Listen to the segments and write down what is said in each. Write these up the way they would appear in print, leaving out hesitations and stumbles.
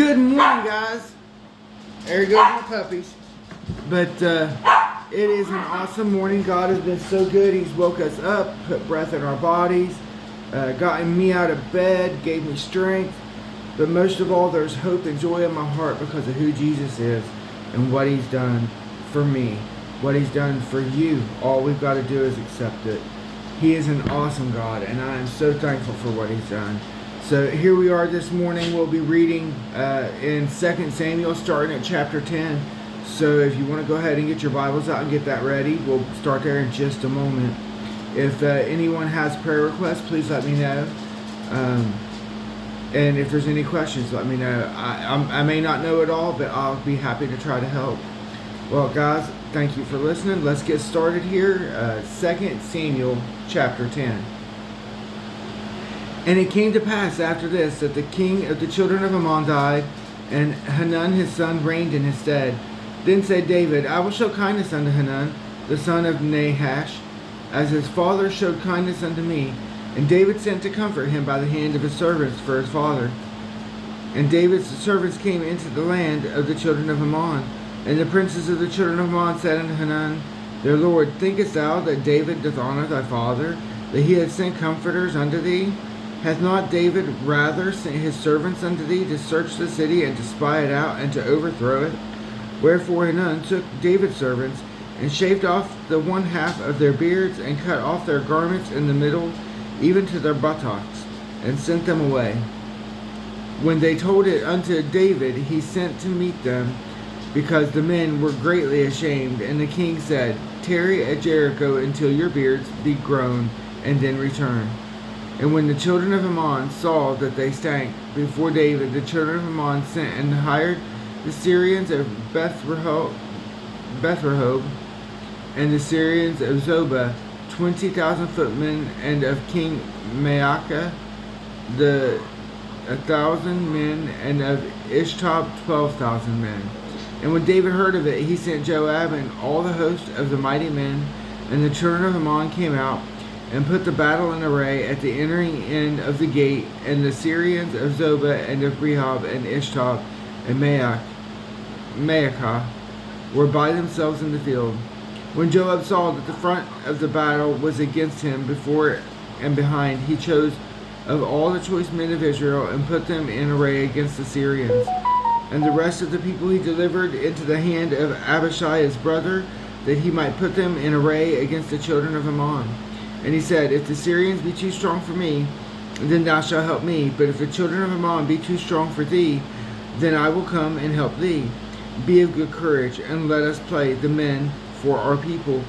Good morning, guys. There goes my puppies. But it is an awesome morning. God has been so good. He's woke us up, put breath in our bodies, gotten me out of bed, gave me strength. But most of all, there's hope and joy in my heart because of who Jesus is and what He's done for me, what He's done for you. All we've got to do is accept it. He is an awesome God, and I am so thankful for what He's done. So here we are this morning. We'll be reading in 2 Samuel, starting at chapter 10. So if you want to go ahead and get your Bibles out and get that ready, we'll start there in just a moment. If anyone has prayer requests, please let me know. And if there's any questions, let me know. I may not know it all, but I'll be happy to try to help. Well, guys, thank you for listening. Let's get started here. 2 Samuel chapter 10. And it came to pass after this that the king of the children of Ammon died, and Hanun his son reigned in his stead. Then said David, I will show kindness unto Hanun, the son of Nahash, as his father showed kindness unto me. And David sent to comfort him by the hand of his servants for his father. And David's servants came into the land of the children of Ammon. And the princes of the children of Ammon said unto Hanun, their lord, thinkest thou that David doth honor thy father, that he hath sent comforters unto thee? Hath not David rather sent his servants unto thee to search the city and to spy it out and to overthrow it? Wherefore Hanun took David's servants and shaved off the one half of their beards and cut off their garments in the middle, even to their buttocks, and sent them away. When they told it unto David, he sent to meet them, because the men were greatly ashamed. And the king said, tarry at Jericho until your beards be grown, and then return. And when the children of Ammon saw that they stank before David, the children of Ammon sent and hired the Syrians of Beth-rehob and the Syrians of Zobah, 20,000 footmen, and of King Maacah 1,000 men, and of Ishtob 12,000 men. And when David heard of it, he sent Joab and all the host of the mighty men, and the children of Ammon came out and put the battle in array at the entering in of the gate, and the Syrians of Zobah and of Rehob and Ishtob and Maacah were by themselves in the field. When Joab saw that the front of the battle was against him before and behind, he chose of all the choice men of Israel and put them in array against the Syrians. And the rest of the people he delivered into the hand of Abishai his brother, that he might put them in array against the children of Ammon. And he said, if the Syrians be too strong for me, then thou shalt help me. But if the children of Ammon be too strong for thee, then I will come and help thee. Be of good courage, and let us play the men for our people,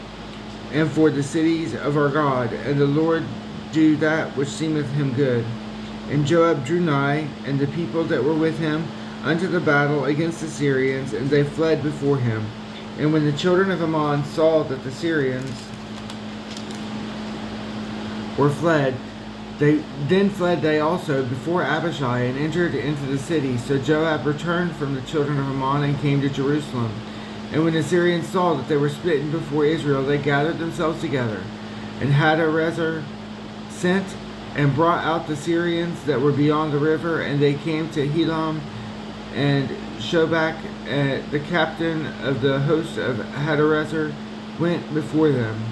and for the cities of our God, and the Lord do that which seemeth him good. And Joab drew nigh, and the people that were with him, unto the battle against the Syrians, and they fled before him. And when the children of Ammon saw that the Syrians were fled, fled they also before Abishai, and entered into the city. So Joab returned from the children of Ammon and came to Jerusalem. And when the Syrians saw that they were smitten before Israel, they gathered themselves together. And Hadarezer sent and brought out the Syrians that were beyond the river, and they came to Helam, and Shobach, the captain of the host of Hadarezer, went before them.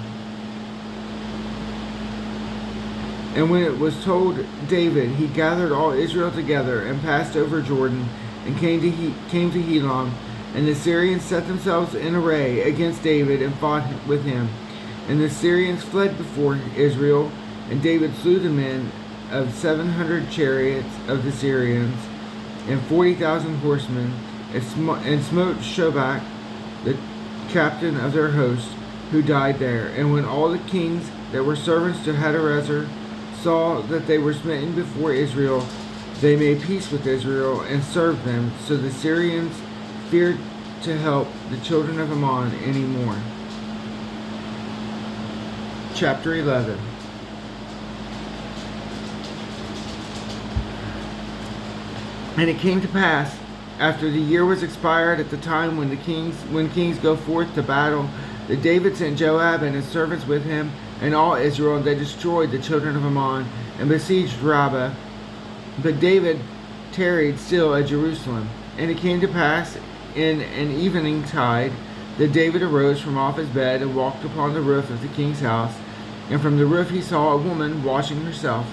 And when it was told David, he gathered all Israel together and passed over Jordan and came to Helam. And the Syrians set themselves in array against David and fought with him. And the Syrians fled before Israel, and David slew the men of 700 chariots of the Syrians and 40,000 horsemen, and smote Shobach, the captain of their host, who died there. And when all the kings that were servants to Hadarezer saw that they were smitten before Israel, they made peace with Israel and served them. So the Syrians feared to help the children of Ammon any more. Chapter 11. And it came to pass, after the year was expired, at the time when kings go forth to battle, that David sent Joab and his servants with him, and all Israel, and they destroyed the children of Ammon, and besieged Rabbah. But David tarried still at Jerusalem. And it came to pass in an evening tide that David arose from off his bed and walked upon the roof of the king's house. And from the roof he saw a woman washing herself,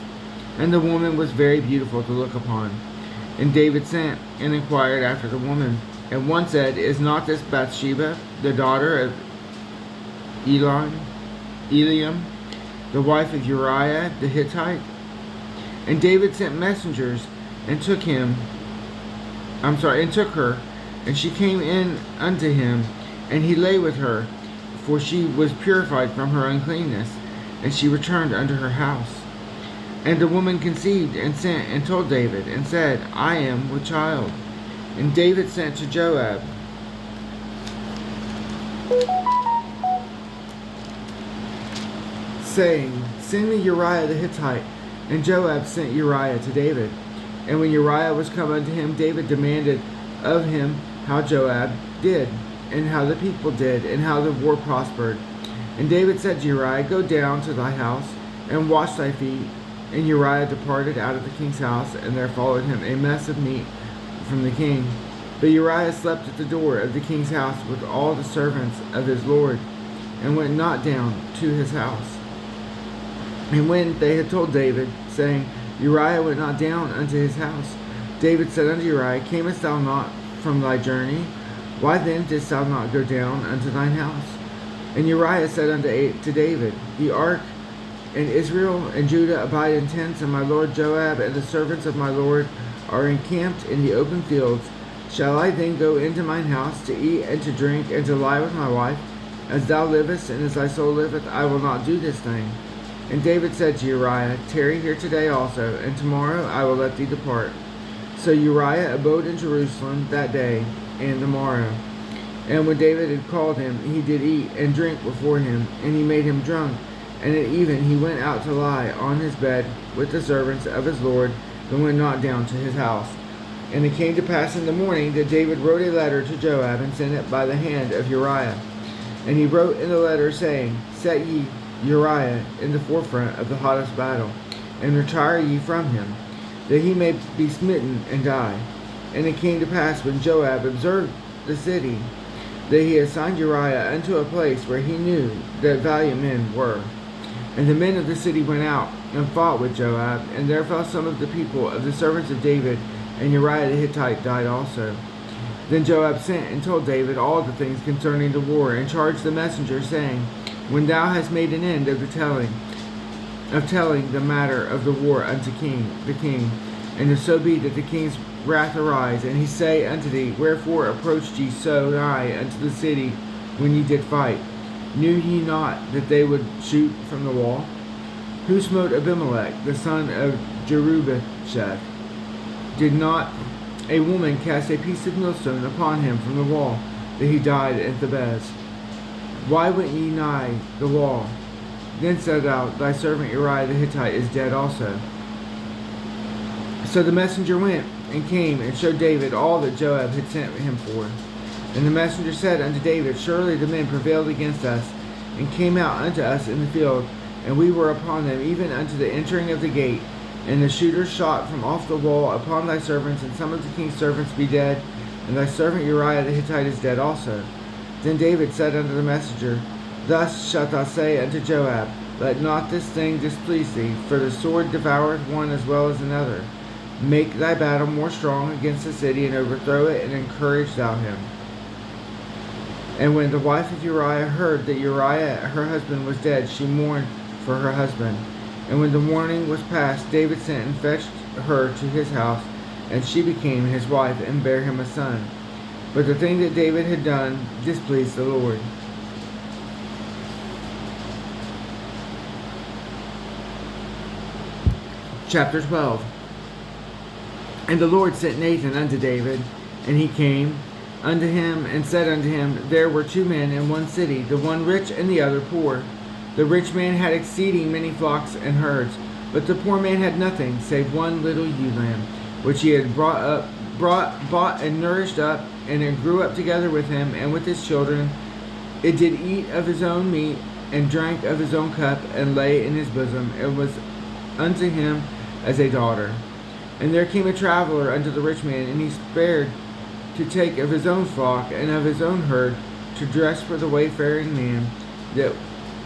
and the woman was very beautiful to look upon. And David sent and inquired after the woman. And one said, Is not this Bathsheba, the daughter of Eliam, the wife of Uriah the Hittite? And David sent messengers and took her, and she came in unto him, and he lay with her, for she was purified from her uncleanness, and she returned unto her house. And the woman conceived, and sent and told David, and said, I am with child. And David sent to Joab, saying, Send me Uriah the Hittite. And Joab sent Uriah to David. And when Uriah was come unto him, David demanded of him how Joab did, and how the people did, and how the war prospered. And David said to Uriah, Go down to thy house, and wash thy feet. And Uriah departed out of the king's house, and there followed him a mess of meat from the king. But Uriah slept at the door of the king's house with all the servants of his lord, and went not down to his house. And when they had told David, saying, Uriah went not down unto his house, David said unto Uriah, Camest thou not from thy journey? Why then didst thou not go down unto thine house? And Uriah said to David, The ark and Israel and Judah abide in tents, and my lord Joab and the servants of my lord are encamped in the open fields. Shall I then go into mine house to eat and to drink and to lie with my wife? As thou livest and as thy soul liveth, I will not do this thing. And David said to Uriah, Tarry here today also, and tomorrow I will let thee depart. So Uriah abode in Jerusalem that day and the morrow. And when David had called him, he did eat and drink before him, and he made him drunk. And at even he went out to lie on his bed with the servants of his lord, but went not down to his house. And it came to pass in the morning that David wrote a letter to Joab, and sent it by the hand of Uriah. And he wrote in the letter, saying, Set ye Uriah in the forefront of the hottest battle, and retire ye from him, that he may be smitten and die. And it came to pass, when Joab observed the city, that he assigned Uriah unto a place where he knew that valiant men were. And the men of the city went out and fought with Joab, and there fell some of the people of the servants of David, and Uriah the Hittite died also. Then Joab sent and told David all the things concerning the war, and charged the messenger, saying, When thou hast made an end of telling the matter of the war unto the king, and if so be that the king's wrath arise, and he say unto thee, Wherefore approached ye so nigh unto the city when ye did fight? Knew ye not that they would shoot from the wall? Who smote Abimelech, the son of Jerubbaal? Did not a woman cast a piece of millstone upon him from the wall, that he died at Thebez? Why went ye nigh the wall? Then said thou, Thy servant Uriah the Hittite is dead also. So the messenger went and came and showed David all that Joab had sent him for. And the messenger said unto David, Surely the men prevailed against us, and came out unto us in the field, and we were upon them even unto the entering of the gate. And the shooters shot from off the wall upon thy servants, and some of the king's servants be dead, and thy servant Uriah the Hittite is dead also. Then David said unto the messenger, Thus shalt thou say unto Joab, Let not this thing displease thee, for the sword devoureth one as well as another. Make thy battle more strong against the city, and overthrow it, and encourage thou him. And when the wife of Uriah heard that Uriah her husband was dead, she mourned for her husband. And when the mourning was past, David sent and fetched her to his house, and she became his wife, and bare him a son. But the thing that David had done displeased the Lord. Chapter 12. And the Lord sent Nathan unto David, and he came unto him, and said unto him, There were two men in one city, the one rich and the other poor. The rich man had exceeding many flocks and herds, but the poor man had nothing, save one little ewe lamb, which he had bought and nourished up, and it grew up together with him and with his children. It did eat of his own meat, and drank of his own cup, and lay in his bosom. It was unto him as a daughter. And there came a traveler unto the rich man, and he spared to take of his own flock and of his own herd to dress for the wayfaring man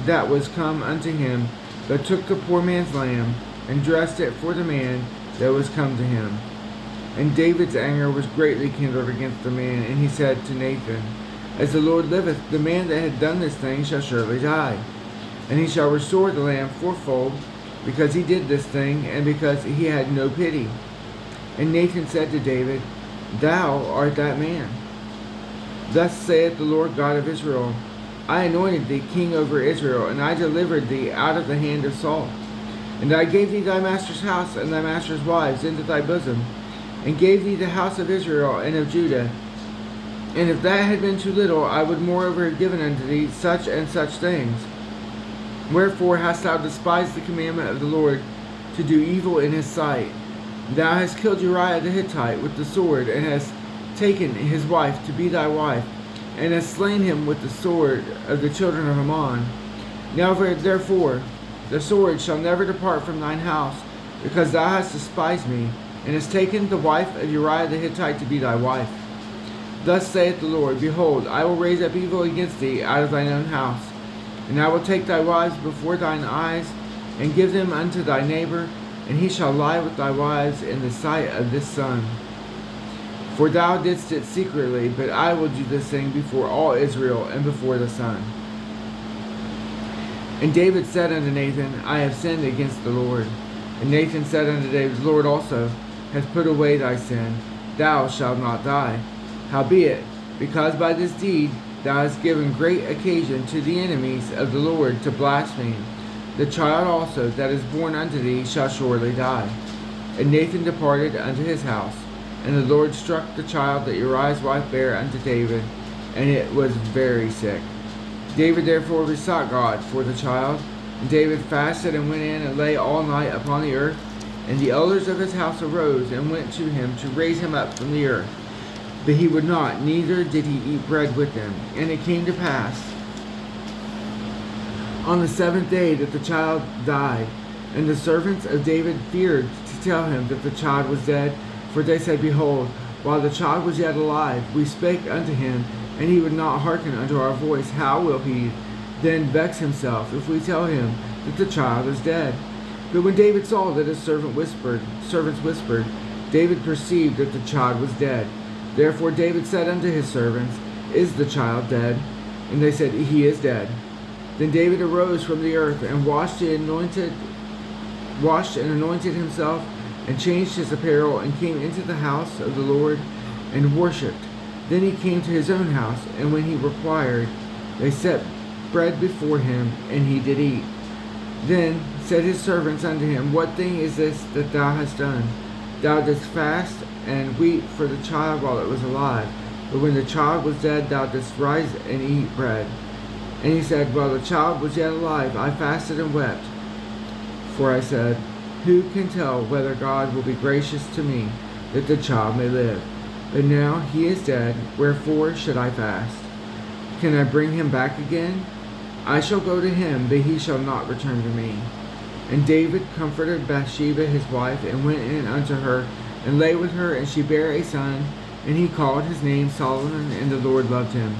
that was come unto him, but took the poor man's lamb, and dressed it for the man that was come to him. And David's anger was greatly kindled against the man, and he said to Nathan, As the Lord liveth, the man that had done this thing shall surely die. And he shall restore the lamb fourfold, because he did this thing, and because he had no pity. And Nathan said to David, Thou art that man. Thus saith the Lord God of Israel, I anointed thee king over Israel, and I delivered thee out of the hand of Saul. And I gave thee thy master's house and thy master's wives into thy bosom, and gave thee the house of Israel and of Judah. And if that had been too little, I would moreover have given unto thee such and such things. Wherefore hast thou despised the commandment of the Lord, to do evil in his sight? Thou hast killed Uriah the Hittite with the sword, and hast taken his wife to be thy wife, and hast slain him with the sword of the children of Ammon. Now therefore the sword shall never depart from thine house, because thou hast despised me, and hast taken the wife of Uriah the Hittite to be thy wife. Thus saith the Lord, Behold, I will raise up evil against thee out of thine own house, and I will take thy wives before thine eyes, and give them unto thy neighbor, and he shall lie with thy wives in the sight of this sun. For thou didst it secretly, but I will do this thing before all Israel and before the sun. And David said unto Nathan, I have sinned against the Lord. And Nathan said unto David, The Lord also hath put away thy sin. Thou shalt not die. Howbeit, because by this deed thou hast given great occasion to the enemies of the Lord to blaspheme, the child also that is born unto thee shall surely die. And Nathan departed unto his house. And the Lord struck the child that Uriah's wife bare unto David, and it was very sick. David therefore besought God for the child. And David fasted and went in and lay all night upon the earth. And the elders of his house arose and went to him to raise him up from the earth. But he would not, neither did he eat bread with them. And it came to pass on the seventh day that the child died. And the servants of David feared to tell him that the child was dead. For they said, Behold, while the child was yet alive, we spake unto him, and he would not hearken unto our voice. How will he then vex himself, if we tell him that the child is dead? But when David saw that his servants whispered, David perceived that the child was dead. Therefore David said unto his servants, Is the child dead? And they said, He is dead. Then David arose from the earth, and washed and anointed himself, and changed his apparel, and came into the house of the Lord, and worshipped. Then he came to his own house, and when he required, they set bread before him, and he did eat. Then said his servants unto him, What thing is this that thou hast done? Thou didst fast and weep for the child while it was alive, but when the child was dead, thou didst rise and eat bread. And he said, While the child was yet alive, I fasted and wept. For I said, Who can tell whether God will be gracious to me, that the child may live? But now he is dead, wherefore should I fast? Can I bring him back again? I shall go to him, but he shall not return to me. And David comforted Bathsheba his wife, and went in unto her, and lay with her, and she bare a son, and he called his name Solomon, and the Lord loved him.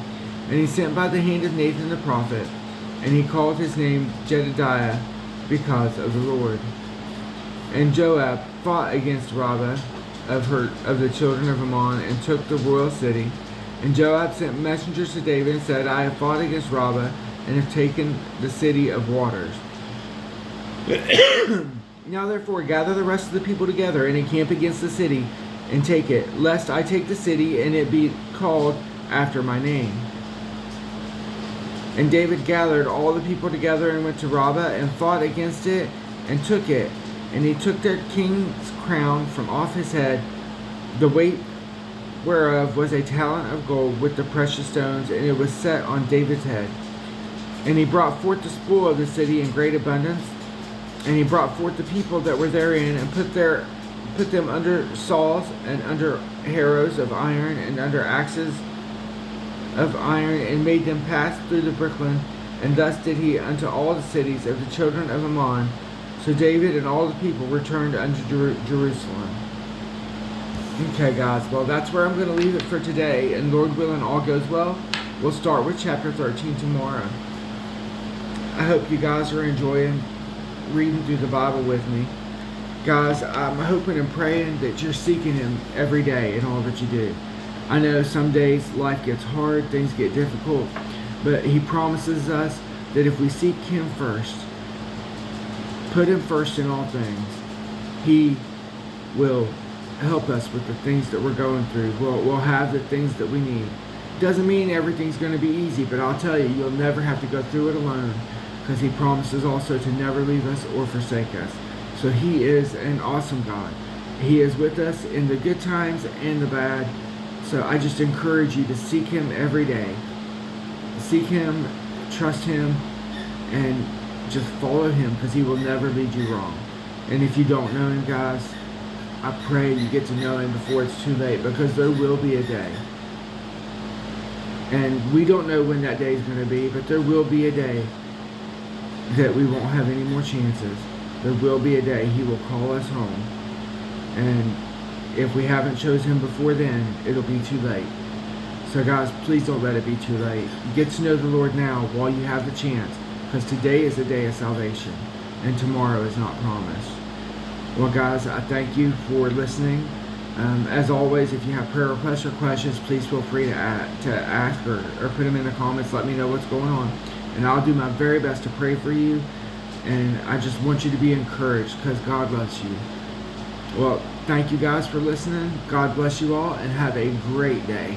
And he sent by the hand of Nathan the prophet, and he called his name Jedidiah, because of the Lord. And Joab fought against Rabbah of the children of Ammon, and took the royal city. And Joab sent messengers to David, and said, I have fought against Rabbah, and have taken the city of waters. Now therefore gather the rest of the people together, and encamp against the city, and take it, lest I take the city, and it be called after my name. And David gathered all the people together, and went to Rabbah, and fought against it, and took it. And he took their king's crown from off his head, the weight whereof was a talent of gold with the precious stones, and it was set on David's head. And he brought forth the spoil of the city in great abundance, and he brought forth the people that were therein, and put them under saws, and under harrows of iron, and under axes of iron, and made them pass through the Brickland. And thus did he unto all the cities of the children of Ammon. So David and all the people returned unto Jerusalem. Okay, guys. Well, that's where I'm going to leave it for today. And Lord willing, all goes well. We'll start with chapter 13 tomorrow. I hope you guys are enjoying reading through the Bible with me. Guys, I'm hoping and praying that you're seeking Him every day in all that you do. I know some days life gets hard, things get difficult, but He promises us that if we seek Him first, put Him first in all things, He will help us with the things that we're going through. We'll have the things that we need. Doesn't mean everything's going to be easy, but I'll tell you, you'll never have to go through it alone, because He promises also to never leave us or forsake us. So He is an awesome God. He is with us in the good times and the bad. So I just encourage you to seek Him every day. Seek Him, trust Him, and just follow Him, because He will never lead you wrong. And if you don't know Him, guys, I pray you get to know Him before it's too late, because there will be a day. And we don't know when that day is going to be, but there will be a day that we won't have any more chances. There will be a day He will call us home. And if we haven't chosen Him before then, it'll be too late. So guys, please don't let it be too late. Get to know the Lord now while you have the chance, because today is the day of salvation, and tomorrow is not promised. Well, guys, I thank you for listening. As always, if you have prayer requests or questions, please feel free to ask or put them in the comments. Let me know what's going on, and I'll do my very best to pray for you. And I just want you to be encouraged, because God loves you. Well, thank you guys for listening. God bless you all, and have a great day.